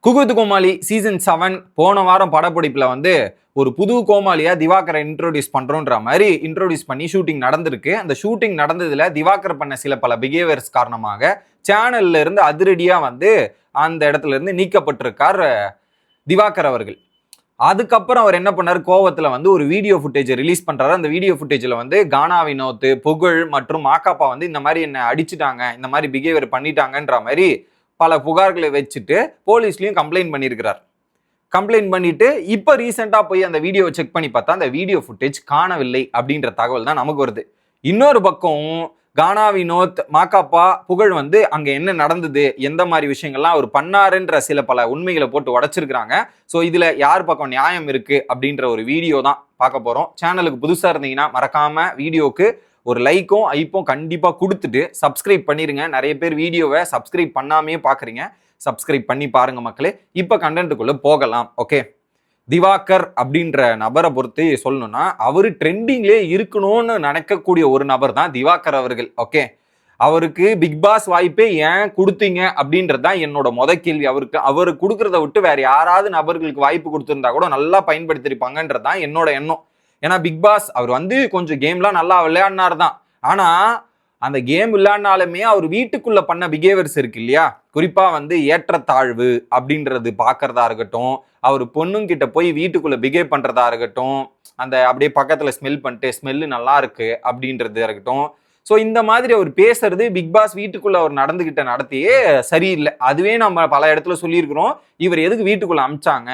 Cook with Comali season 7 போன வாரம் படப்பிடிப்புல ஒரு புது கோமாளியா திவாகரை இன்ட்ரோடியூஸ் பண்றோன்ற மாதிரி இன்ட்ரோடியூஸ் பண்ணி ஷூட்டிங் நடந்திருக்கு. அந்த ஷூட்டிங் நடந்ததுல திவாகர் பண்ண சில பல பிஹேவியர்ஸ் காரணமாக சேனல்ல இருந்து அதிரடியா அந்த இடத்துல இருந்து நீக்கப்பட்டிருக்கார் திவாகர் அவர்கள். அதுக்கப்புறம் அவர் என்ன பண்ணாரு, கோவத்துல ஒரு வீடியோ ஃபுட்டேஜ் ரிலீஸ் பண்றாரு. அந்த வீடியோ ஃபுட்டேஜ்ல கானா வினோத், புகழ் மற்றும் மாக்காப்பா இந்த மாதிரி என்ன அடிச்சுட்டாங்க, இந்த மாதிரி பிஹேவியர் பண்ணிட்டாங்கன்ற மாதிரி பல புகார்களை வச்சுட்டு போலீஸ்லயும் கம்ப்ளைண்ட் பண்ணியிருக்கிறார். கம்ப்ளைண்ட் பண்ணிட்டு இப்ப ரீசெண்டா போய் அந்த வீடியோவை செக் பண்ணி பார்த்தா அந்த வீடியோ ஃபுட்டேஜ் காணவில்லை அப்படின்ற தகவல் தான் நமக்கு வருது. இன்னொரு பக்கம் கானா வினோத், மாக்காப்பா, புகழ் அங்க என்ன நடந்தது, எந்த மாதிரி விஷயங்கள்லாம் அவர் பண்ணாருன்ற சில பல உண்மைகளை போட்டு உடைச்சிருக்கிறாங்க. ஸோ இதுல யார் பக்கம் நியாயம் இருக்கு அப்படின்ற ஒரு வீடியோ தான் பார்க்க போறோம். சேனலுக்கு புதுசா இருந்தீங்கன்னா மறக்காம வீடியோக்கு ஒரு லைக்கும் ஐப்பும் கண்டிப்பா கொடுத்துட்டு சப்ஸ்கிரைப் பண்ணிருங்க. நிறைய பேர் வீடியோவை சப்ஸ்கிரைப் பண்ணாமே பாக்குறீங்க, சப்ஸ்கிரைப் பண்ணி பாருங்க மக்களே. இப்ப கண்டென்ட்டுக்குள்ள போகலாம். ஓகே, திவாகர் அப்படின்ற நபரை பொறுத்து சொல்லணும்னா அவரு ட்ரெண்டிங்லேயே இருக்கணும்னு நினைக்கக்கூடிய ஒரு நபர் தான் திவாகர் அவர்கள். ஓகே, அவருக்கு பிக் பாஸ் வாய்ப்பே ஏன் கொடுத்தீங்க அப்படின்றது தான் என்னோட கேள்வி. அவரு கொடுக்கறத விட்டு வேற யாராவது நபர்களுக்கு வாய்ப்பு கொடுத்திருந்தா கூட நல்லா பயன்படுத்திருப்பாங்கன்றது தான் என்னோட எண்ணம். ஏன்னா பிக் பாஸ் அவர் கொஞ்சம் கேம்லாம் நல்லா விளையாடினார் தான். ஆனா அந்த கேம் விளையாடினாலுமே அவர் வீட்டுக்குள்ள பண்ண பிஹேவியர்ஸ் இருக்கு இல்லையா, குறிப்பா ஏற்றத்தாழ்வு அப்படின்றது பாக்குறதா இருக்கட்டும், அவர் பொண்ணுங்கிட்ட போய் வீட்டுக்குள்ள பிஹேவ் பண்றதா இருக்கட்டும், அந்த அப்படியே பக்கத்துல ஸ்மெல் பண்ணிட்டு ஸ்மெல்லு நல்லா இருக்கு அப்படின்றது இருக்கட்டும். ஸோ இந்த மாதிரி அவர் பேசுறது பிக் பாஸ் வீட்டுக்குள்ள அவர் நடந்துகிட்ட நடத்தியே சரியில்லை. அதுவே நம்ம பல இடத்துல சொல்லியிருக்கிறோம், இவர் எதுக்கு வீட்டுக்குள்ள அமிச்சாங்க,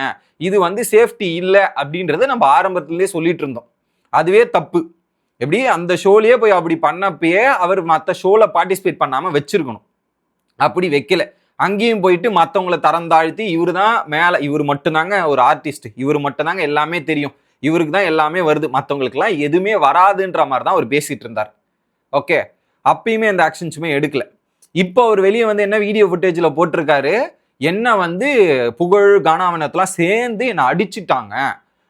இது சேஃப்டி இல்லை அப்படின்றத நம்ம ஆரம்பத்திலேயே சொல்லிட்டு இருந்தோம். அதுவே தப்பு. எப்படி அந்த ஷோலயே போய் அப்படி பண்ணப்பயே அவர் மற்ற ஷோல பார்ட்டிசிபேட் பண்ணாம வச்சிருக்கணும். அப்படி வைக்கல. அங்கேயும் போயிட்டு மற்றவங்களை தரம் தாழ்த்தி இவரு தான் மேல, இவர் மட்டும்தாங்க ஒரு ஆர்டிஸ்ட், இவர் மட்டும்தாங்க எல்லாமே தெரியும், இவருக்கு தான் எல்லாமே வருது, மற்றவங்களுக்குலாம் எதுவுமே வராதுன்ற மாதிரி தான் அவர் பேசிட்டு இருந்தார். ஓகே, அப்பயுமே அந்த ஆக்ஷன்ஸுமே எடுக்கல. இப்போ அவர் வெளியே என்ன வீடியோ ஃபுட்டேஜ்ல போட்டிருக்காரு, என்ன புகழ், கானா வினோத்லாம் சேர்ந்து என்னை அடிச்சுட்டாங்க,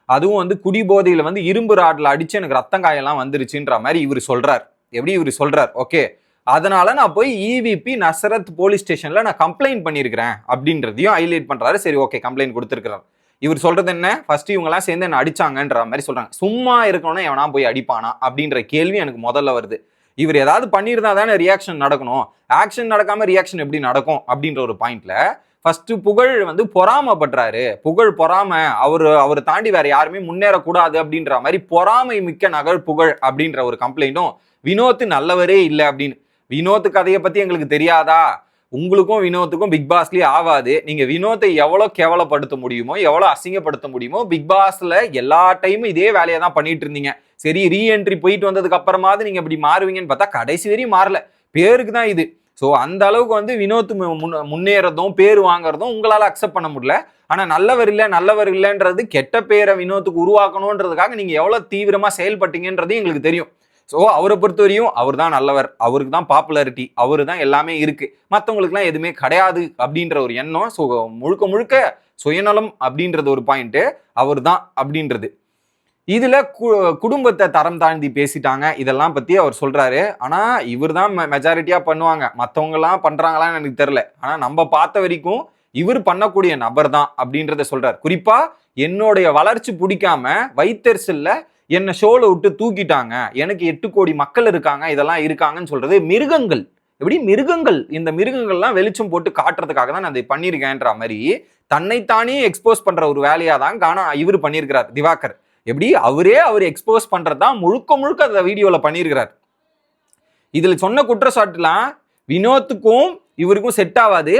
அதுவும் குடி போதையில இரும்பு ராட்ல அடிச்சு எனக்கு ரத்தம் காயெல்லாம் வந்துருச்சுன்ற மாதிரி இவர் சொல்றார். எப்படி இவர் சொல்றார்? ஓகே, அதனால நான் போய் இவிபி நசரத் போலீஸ் ஸ்டேஷன்ல நான் கம்ப்ளைண்ட் பண்ணியிருக்கிறேன் அப்படின்றதையும் ஹைலைட் பண்றாரு. சரி, ஓகே, கம்ப்ளைண்ட் கொடுத்துருக்கிறார். இவர் சொல்றது என்ன, ஃபர்ஸ்ட் இவங்கெல்லாம் சேர்ந்து என்ன அடிச்சாங்கன்ற மாதிரி சொல்றாங்க. சும்மா இருக்கணும்னா எவனா போய் அடிப்பானா அப்படின்ற கேள்வி எனக்கு முதல்ல வருது. இவர் ஏதாவது பண்ணியிருந்தா தானே ரியாக்ஷன் நடக்கணும், ஆக்ஷன் நடக்காம ரியாக்ஷன் எப்படி நடக்கும் அப்படின்ற ஒரு பாயிண்ட்ல ஃபர்ஸ்ட் புகழ் பொறாமப்படுறாரு. புகழ் பொறாம, அவர் தாண்டி வேற யாருமே முன்னேறக்கூடாது அப்படின்ற மாதிரி பொறாமை மிக்க நகர் புகழ் அப்படின்ற ஒரு கம்ப்ளைண்ட்டும், வினோத் நல்லவரே இல்லை அப்படின்னு. வினோத் கதையை பத்தி எங்களுக்கு தெரியாதா? உங்களுக்கும் வினோத்துக்கும் பிக் பாஸ்லயே ஆகாது. நீங்க வினோத்தை எவ்வளவு கேவலப்படுத்த முடியுமோ, எவ்வளவு அசிங்கப்படுத்த முடியுமோ பிக் பாஸ்ல எல்லா டைமும் இதே வேலையை தான் பண்ணிட்டு இருந்தீங்க. சரி, ரீஎன்ட்ரி போயிட்டு வந்ததுக்கு அப்புறமாவது நீங்க இப்படி மாறுவீங்கன்னு பார்த்தா கடைசி வரையும் மாறல. பேருக்கு தான் இது. ஸோ அந்த அளவுக்கு வினோத் முன்னேறதும் பேர் வாங்குறதும் உங்களால அக்செப்ட் பண்ண முடியல. ஆனா நல்லவர் இல்லைன்றது கெட்ட பேரை வினோத்துக்கு உருவாக்கணும்ன்றதுக்காக நீங்க எவ்வளவு தீவிரமா செயல்பட்டீங்கன்றது எங்களுக்கு தெரியும். ஸோ அவரை பொறுத்தவரையும் அவர் தான் நல்லவர், அவருக்கு தான் பாப்புலாரிட்டி, அவரு தான் எல்லாமே இருக்கு, மற்றவங்களுக்குலாம் எதுவுமே கிடையாது அப்படின்ற ஒரு எண்ணம். ஸோ முழுக்க முழுக்க சுயநலம் அப்படின்றது ஒரு பாயிண்ட், அவர் தான் அப்படின்றது. இதுல குடும்பத்தை தரம் தாழ்த்தி பேசிட்டாங்க, இதெல்லாம் பத்தி அவர் சொல்றாரு. ஆனா இவர் தான் மெஜாரிட்டியா பண்ணுவாங்க, மற்றவங்க எல்லாம் பண்றாங்களான்னு எனக்கு தெரியல. ஆனா நம்ம பார்த்த வரைக்கும் இவர் பண்ணக்கூடிய நபர் தான் அப்படின்றத சொல்றாரு. குறிப்பா என்னுடைய வளர்ச்சி பிடிக்காம வைத்தறிச்சல்ல என்ன ஷோல விட்டு தூக்கிட்டாங்க, எனக்கு 8 கோடி மக்கள் இருக்காங்க, இதெல்லாம் இருக்காங்கன்னு சொல்றது மிருகங்கள். எப்படி மிருகங்கள், இந்த மிருகங்கள்லாம் வெளிச்சம் போட்டு காட்டுறதுக்காக தான் நான் அதை பண்ணியிருக்கேன்ற மாதிரி தன்னைத்தானே எக்ஸ்போஸ் பண்ற ஒரு வேலையா தான் இவர் பண்ணியிருக்கிறார் திவாகர். எப்படி அவர் எக்ஸ்போஸ் பண்றதுதான் முழுக்க முழுக்க அந்த வீடியோல பண்ணியிருக்கிறார். இதுல சொன்ன குற்றச்சாட்டுலாம் வினோத்துக்கும் இவருக்கும் செட் ஆகாது.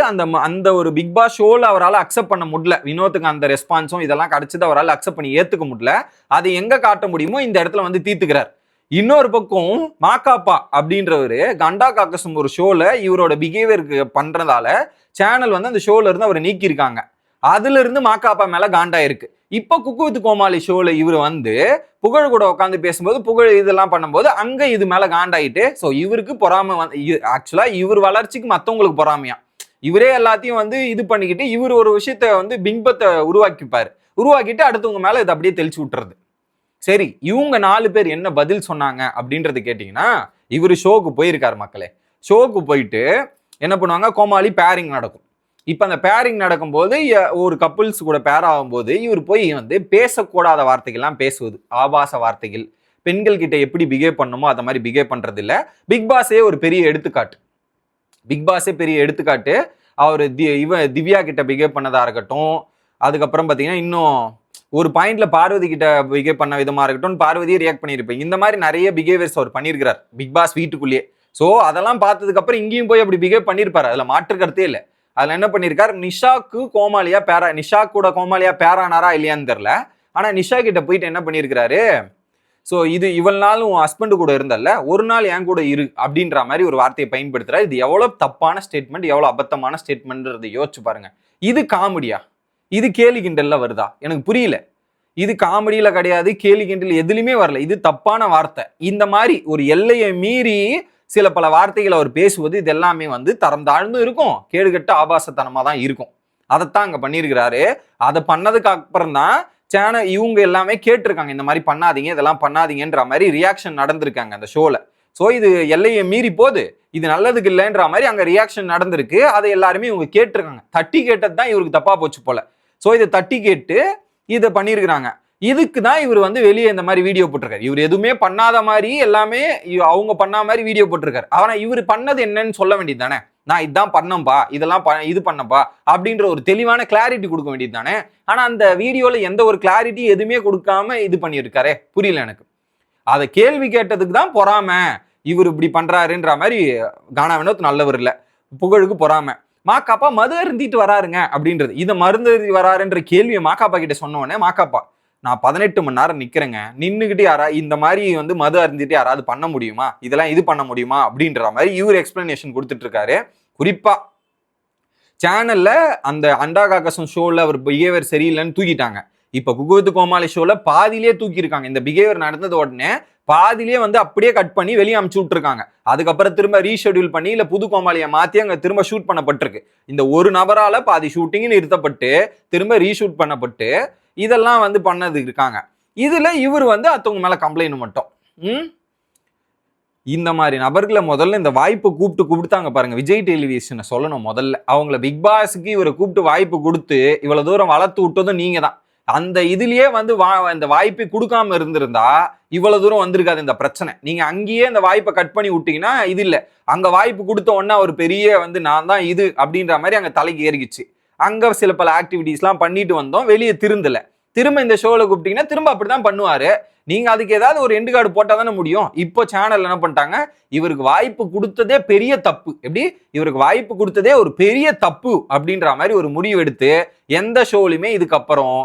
அந்த ஒரு பிக் பாஸ் ஷோல அவரால் அக்செப்ட் பண்ண முடியல. வினோத்துக்கு அந்த ரெஸ்பான்ஸும் இதெல்லாம் கிடைச்சது அவரால் அக்செப்ட் பண்ணி ஏத்துக்க முடியல. அதை எங்க காட்ட முடியுமோ இந்த இடத்துல தீர்த்துக்கிறார். இன்னொரு பக்கம் மாக்காப்பா அப்படின்றவரு கண்டா காக்கசம் ஒரு ஷோல இவரோட பிஹேவியருக்கு பண்றதால சேனல் அந்த ஷோல இருந்து அவரை நீக்கியிருக்காங்க. அதுல இருந்து மாக்காப்பா மேல காண்டா இருக்கு. இப்ப குக் வித் கோமாளி ஷோல இவர் புகழ் கூட உட்காந்து பேசும்போது புகழ் இதெல்லாம் பண்ணும்போது அங்க இது மேல காண்டாயிட்டு, ஸோ இவருக்கு பொறாமை ஆக்சுவலா இவர் வளர்ச்சிக்கு மத்தவங்களுக்கு பொறாமையா, இவரே எல்லாத்தையும் இது பண்ணிக்கிட்டு இவர் ஒரு விஷயத்த பிம்பத்தை உருவாக்கிட்டு அடுத்தவங்க மேல இதை அப்படியே தெளிச்சு விட்டுறது. சரி, இவங்க 4 பேர் என்ன பதில் சொன்னாங்க அப்படின்றது கேட்டீங்கன்னா, இவர் ஷோக்கு போயிருக்காரு மக்களே. ஷோக்கு போயிட்டு என்ன பண்ணுவாங்க, கோமாளி பேரிங் நடக்கும். இப்ப அந்த பேரிங் நடக்கும்போது ஒரு கப்புள்ஸ் கூட பேர் ஆகும்போது இவர் போய் வந்து பேசக்கூடாத வார்த்தைகள்லாம் பேசுவது, ஆபாச வார்த்தைகள், பெண்கள் கிட்ட எப்படி பிஹேவ் பண்ணுமோ அதை மாதிரி பிஹேவ் பண்றது இல்ல. பிக் பாஸே ஒரு பெரிய எடுத்துக்காட்டு. பிக் பாஸே பெரிய எடுத்துக்காட்டு. அவர் திவ்யா கிட்ட பிஹேவ் பண்ணதா இருக்கட்டும், அதுக்கப்புறம் பாத்தீங்கன்னா இன்னும் ஒரு பாயிண்ட்ல பார்வதி கிட்ட பிஹேவ் பண்ண விதமா இருக்கட்டும், பார்வதியை ரியாக்ட் பண்ணியிருப்பேன். இந்த மாதிரி நிறைய பிஹேவியர்ஸ் அவர் பண்ணியிருக்கிறார் பிக் பாஸ் வீட்டுக்குள்ளேயே. ஸோ அதெல்லாம் பார்த்ததுக்கு அப்புறம் இங்கேயும் போய் அப்படி பிஹேவ் பண்ணியிருப்பாரு, அதுல மாற்று கருத்தே இல்லை. அதுல என்ன பண்ணியிருக்காரு, நிஷாக்கு கோமாளியா பேரா, நிஷா கூட கோமாளியா பேரானாரா இல்லையான்னு தெரியல. ஆனா நிஷா கிட்ட போயிட்டு என்ன பண்ணியிருக்கிறாரு, ஸோ இது இவ்வளவு நாள் உன் ஹஸ்பண்டு கூட இருந்தல்ல, ஒரு நாள் என் கூட இரு அப்படின்ற மாதிரி ஒரு வார்த்தையை பயன்படுத்துறாரு. இது எவ்வளவு தப்பான ஸ்டேட்மெண்ட், எவ்வளவு அபத்தமான ஸ்டேட்மெண்ட்ன்றதை யோசிச்சு பாருங்க. இது காமெடியா, இது கேலி கிண்டல்ல வருதா? எனக்கு புரியல. இது காமெடியில கிடையாது, கேலி கிண்டல் எதுலையுமே வரல. இது தப்பான வார்த்தை. இந்த மாதிரி ஒரு எல்லையை மீறி சில பல வார்த்தைகளை அவர் பேசுவது, இது எல்லாமே வந்து தரம் தாழ்ந்து இருக்கும், கேடுகட்ட ஆபாசத்தனமா தான் இருக்கும். அதைத்தான் அங்க பண்ணியிருக்கிறாரு. அதை பண்ணதுக்கு அப்புறம் தான் சேனல் இவங்க எல்லாமே கேட்டிருக்காங்க, இந்த மாதிரி பண்ணாதீங்க, இதெல்லாம் பண்ணாதீங்கன்ற மாதிரி ரியாக்ஷன் நடந்திருக்காங்க அந்த ஷோல. ஸோ இது எல்லையை மீறி போகுது, இது நல்லதுக்கு இல்லைன்ற மாதிரி அங்க ரியாக்ஷன் நடந்திருக்கு. அதை எல்லாருமே இவங்க கேட்டிருக்காங்க. தட்டி கேட்டது தான் இவருக்கு தப்பா போச்சு போல. ஸோ இதை தட்டி கேட்டு இதை பண்ணியிருக்கிறாங்க. இதுக்கு தான் இவர் வந்து வெளியே இந்த மாதிரி வீடியோ போட்டிருக்காரு. இவர் எதுவுமே பண்ணாத மாதிரி எல்லாமே அவங்க பண்ண மாதிரி வீடியோ போட்டிருக்காரு. ஆனா இவர் பண்ணது என்னன்னு சொல்ல வேண்டியது தானே, நான் இதுதான் பண்ணம்பா, இதெல்லாம் இது பண்ணப்பா அப்படின்ற ஒரு தெளிவான கிளாரிட்டி கொடுக்க வேண்டியது தானே. ஆனா அந்த வீடியோல எந்த ஒரு கிளாரிட்டி எதுவுமே கொடுக்காம இது பண்ணியிருக்காரே, புரியல எனக்கு. அதை கேள்வி கேட்டதுக்கு தான் பொறாம, இவர் இப்படி பண்றாருன்ற மாதிரி. கானா வினோத் நல்லவர் இல்ல, புகழுக்கு பொறாம. மாக்காப்பா மது அருந்திட்டு வராருங்க அப்படின்றது, இதை மருந்து வராருன்ற கேள்வியை மாக்காப்பா கிட்ட சொன்ன உடனே, மாக்காப்பா நான் 18 மணி நேரம் நிக்கிறேங்க, நின்னுகிட்டு யாரா இந்த மாதிரி வந்து மது அருந்திட்டு யாராவது பண்ண முடியுமா, இதெல்லாம் இது பண்ண முடியுமா அப்படின்ற மாதிரி இவர் எக்ஸ்பிளனேஷன் கொடுத்துட்டு இருக்காரு. குறிப்பா சேனல்ல அந்த அண்டா காக்கசம் ஷோல அவர் பிஹேவியர் சரியில்லைன்னு தூக்கிட்டாங்க. இப்ப குக் கோமாளி ஷோல பாதியிலே தூக்கி இருக்காங்க. இந்த பிஹேவியர் நடந்தது உடனே பாதியிலே வந்து அப்படியே கட் பண்ணி வெளியே அமுச்சு விட்டுருக்காங்க. அதுக்கப்புறம் திரும்ப ரீஷெடியூல் பண்ணி இல்ல புது கோமாளியை மாத்தி அங்க திரும்ப ஷூட் பண்ணப்பட்டிருக்கு. இந்த ஒரு நபரால பாதி ஷூட்டிங் நிறுத்தப்பட்டு திரும்ப ரீஷூட் பண்ணப்பட்டு இதெல்லாம் வந்து பண்ணது இருக்காங்க. இதுல இவர் வந்து அத்தவங்க மேல கம்ப்ளைண்ட் மட்டும். இந்த மாதிரி நபர்களை முதல்ல இந்த வாய்ப்பு கூப்பிட்டு கொடுத்தாங்க பாருங்க, விஜய் டெலிவிஷனை சொல்லணும். முதல்ல அவங்கள பிக் பாஸுக்கு இவரை கூப்பிட்டு வாய்ப்பு கொடுத்து இவ்வளவு தூரம் வளர்த்து விட்டதும் நீங்க தான். அந்த இதுலயே வந்து இந்த வாய்ப்பை கொடுக்காம இருந்திருந்தா இவ்வளவு தூரம் வந்திருக்காது இந்த பிரச்சனை. நீங்க அங்கேயே இந்த வாய்ப்பை கட் பண்ணி விட்டீங்கன்னா இது இல்ல. அங்க வாய்ப்பு கொடுத்த உடனே ஒரு பெரிய வந்து நான் தான் இது அப்படின்ற மாதிரி அங்க தலைக்கு ஏறிக்குச்சு. அங்க சில பல ஆக்டிவிட்டிஸ் எல்லாம் பண்ணிட்டு வந்தோம், வெளியே திருந்தல. திரும்ப இந்த ஷோல கூப்பிட்டீங்கன்னா திரும்ப அப்படிதான் பண்ணுவாரு. நீங்க அதுக்கு ஏதாவது ஒரு எண்டு கார்டு போட்டா தானே முடியும். இப்போ சேனல் என்ன பண்ணிட்டாங்க, இவருக்கு வாய்ப்பு கொடுத்ததே பெரிய தப்பு, எப்படி இவருக்கு வாய்ப்பு கொடுத்ததே ஒரு பெரிய தப்பு அப்படின்ற மாதிரி ஒரு முடிவு எடுத்து எந்த ஷோலையுமே இதுக்கப்புறம்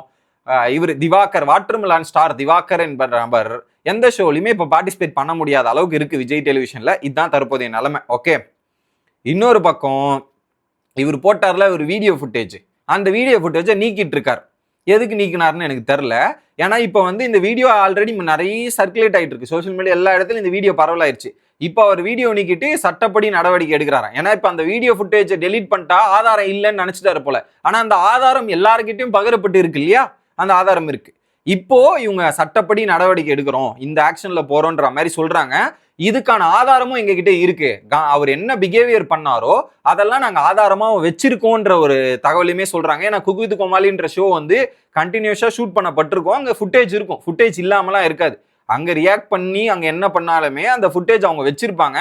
இவர் திவாகர், வாட்டர்மெலான் ஸ்டார் திவாகர் என்ப நபர் எந்த ஷோலையுமே இப்போ பார்ட்டிசிபேட் பண்ண முடியாத அளவுக்கு இருக்கு விஜய் டெலிவிஷன்ல. இதுதான் தற்போதைய நிலைமை. ஓகே, இன்னொரு பக்கம் இவர் போட்டார்ல ஒரு வீடியோ ஃபுட்டேஜ், அந்த வீடியோ ஃபுட்டேஜை நீக்கிட்டு இருக்கார். எதுக்கு நீக்கினார்னு எனக்கு தெரியல. ஏன்னா இப்போ வந்து இந்த வீடியோ ஆல்ரெடி நிறைய சர்க்குலேட் ஆகிட்டு இருக்கு சோஷியல் மீடியா, எல்லா இடத்துலையும் இந்த வீடியோ பரவலாயிருச்சு. இப்போ அவர் வீடியோ நீக்கிட்டு சட்டப்படி நடவடிக்கை எடுக்கிறாராம். ஏன்னா இப்போ அந்த வீடியோ ஃபுட்டேஜை டெலீட் பண்ணிட்டா ஆதாரம் இல்லைன்னு நினைச்சிட்டாரு போல. ஆனா அந்த ஆதாரம் எல்லாருக்கிட்டையும் பகிரப்பட்டு இருக்கு இல்லையா, அந்த ஆதாரம் இருக்கு. இப்போ இவங்க சட்டப்படி நடவடிக்கை எடுக்கிறோம், இந்த ஆக்ஷன்ல போறோன்ற மாதிரி சொல்றாங்க. இதுக்கான ஆதாரமும் எங்க கிட்ட இருக்கு. அவர் என்ன பிஹேவியர் பண்ணாரோ அதெல்லாம் நாங்க ஆதாரமா வச்சிருக்கோன்ற ஒரு தகவலுமே சொல்றாங்க. ஏன்னா குக் வித் கோமாளின்ற ஷோ வந்து கண்டினியூஸா ஷூட் பண்ணப்பட்டிருக்கோம், அங்க ஃபுட்டேஜ் இருக்கும், ஃபுட்டேஜ் இல்லாமலாம் இருக்காது. அங்க ரியாக்ட் பண்ணி அங்க என்ன பண்ணாலுமே அந்த ஃபுட்டேஜ் அவங்க வச்சிருப்பாங்க.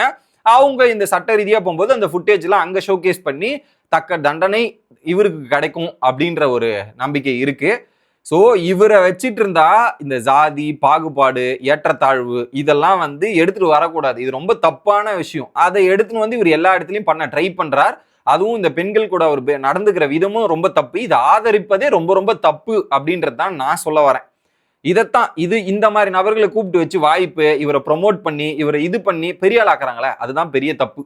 அவங்க இந்த சட்ட ரீதியா போகும்போது அந்த ஃபுட்டேஜ் எல்லாம் அங்க ஷோகேஸ் பண்ணி தக்க தண்டனை இவருக்கு கிடைக்கும் அப்படின்ற ஒரு நம்பிக்கை இருக்கு. ஸோ இவரை வச்சிட்டு இருந்தா இந்த ஜாதி பாகுபாடு ஏற்றத்தாழ்வு இதெல்லாம் வந்து எடுத்துட்டு வரக்கூடாது. இது ரொம்ப தப்பான விஷயம். அதை எடுத்துன்னு வந்து இவர் எல்லா இடத்துலையும் பண்ண ட்ரை பண்றார். அதுவும் இந்த பெண்கள் கூட அவர் நடந்துக்கிற விதமும் ரொம்ப தப்பு. இதை ஆதரிப்பதே ரொம்ப ரொம்ப தப்பு அப்படின்றது தான் நான் சொல்ல வரேன். இதைத்தான் இந்த மாதிரி நபர்களை கூப்பிட்டு வச்சு வாய்ப்பு இவரை ப்ரொமோட் பண்ணி இவரை இது பண்ணி பெரிய ஆளாக்குறாங்களே, அதுதான் பெரிய தப்பு.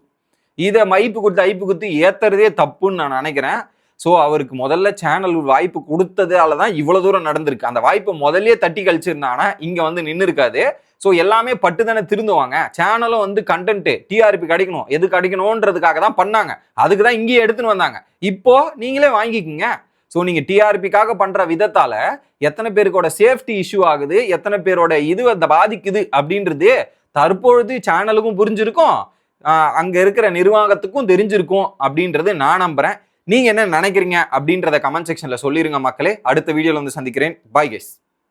இதை மைப்பு கொடுத்து ஐப்பு கொடுத்து ஏத்துறதே தப்புன்னு நான் நினைக்கிறேன். ஸோ அவருக்கு முதல்ல சேனல் வாய்ப்பு கொடுத்ததால தான் இவ்வளவு தூரம் நடந்திருக்கு. அந்த வாய்ப்பை முதல்லயே தட்டி கழிச்சிருந்தாங்கன்னா இங்க வந்து நின்று இருக்காது. ஸோ எல்லாமே பட்டுதானே திருந்துவாங்க. சேனலும் வந்து கண்டென்ட் டிஆர்பி கிடைக்கணும், எது கிடைக்கணும்ன்றதுக்காக தான் பண்ணாங்க. அதுக்கு தான் இங்கேயே எடுத்துன்னு வந்தாங்க. இப்போ நீங்களே வாங்கிக்கோங்க. ஸோ நீங்க டிஆர்பிக்காக பண்ற விதத்தால எத்தனை பேருக்கோட சேஃப்டி இஷ்யூ ஆகுது, எத்தனை பேரோட இது அதை பாதிக்குது அப்படின்றது தற்பொழுது சேனலுக்கும் புரிஞ்சிருக்கும், அங்க இருக்கிற நிர்வாகத்துக்கும் தெரிஞ்சிருக்கும் அப்படின்றது நான் நம்புறேன். நீங்க என்ன நினைக்கிறீங்க அப்படின்றத கமெண்ட் செக்ஷன்ல சொல்லிருங்க மக்களே. அடுத்த வீடியோல வந்து சந்திக்கிறேன். Bye guys.